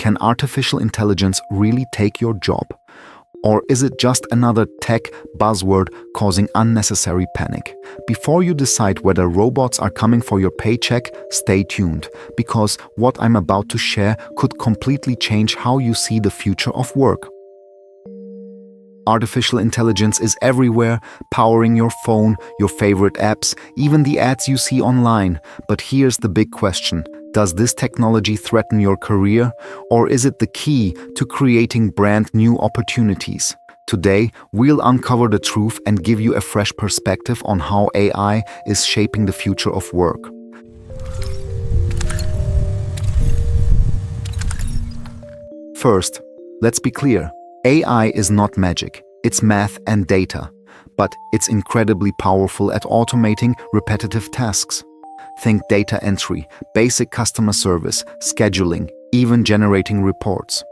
can artificial intelligence really take your job? Or is it just another tech buzzword causing unnecessary panic? Before you decide whether robots are coming for your paycheck, stay tuned, because what I'm about to share could completely change how you see the future of work. Artificial intelligence is everywhere, powering your phone, your favorite apps, even the ads you see online. But here's the big question. Does this technology threaten your career, or is it the key to creating brand new opportunities? Today, we'll uncover the truth and give you a fresh perspective on how AI is shaping the future of work. First, let's be clear. AI is not magic, it's math and data, but it's incredibly powerful at automating repetitive tasks. Think data entry, basic customer service, scheduling, even generating reports.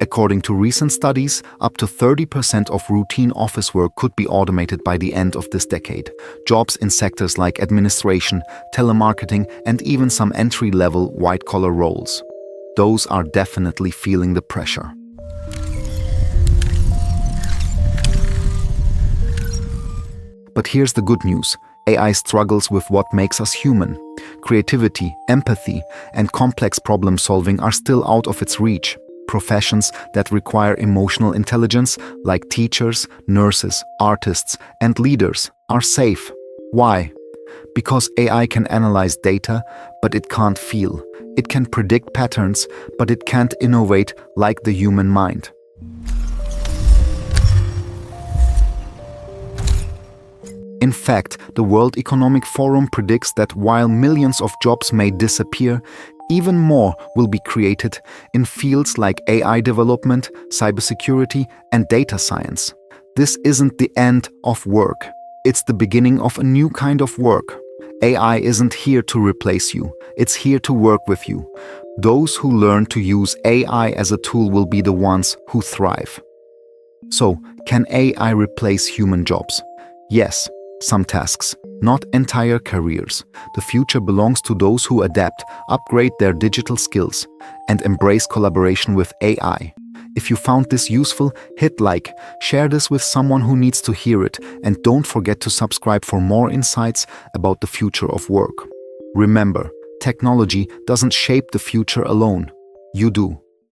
According to recent studies, up to 30% of routine office work could be automated by the end of this decade. Jobs in sectors like administration, telemarketing, and even some entry-level white-collar roles. Those are definitely feeling the pressure. But here's the good news. AI struggles with what makes us human. Creativity, empathy, and complex problem-solving are still out of its reach. Professions that require emotional intelligence, like teachers, nurses, artists, and leaders, are safe. Why? Because AI can analyze data, but it can't feel. It can predict patterns, but it can't innovate like the human mind. In fact, the World Economic Forum predicts that while millions of jobs may disappear, even more will be created in fields like AI development, cybersecurity, and data science. This isn't the end of work. It's the beginning of a new kind of work. AI isn't here to replace you. It's here to work with you. Those who learn to use AI as a tool will be the ones who thrive. So, can AI replace human jobs? Yes. Some tasks, not entire careers. The future belongs to those who adapt, upgrade their digital skills, and embrace collaboration with AI. If you found this useful, hit like, share this with someone who needs to hear it, and don't forget to subscribe for more insights about the future of work. Remember, technology doesn't shape the future alone. You do.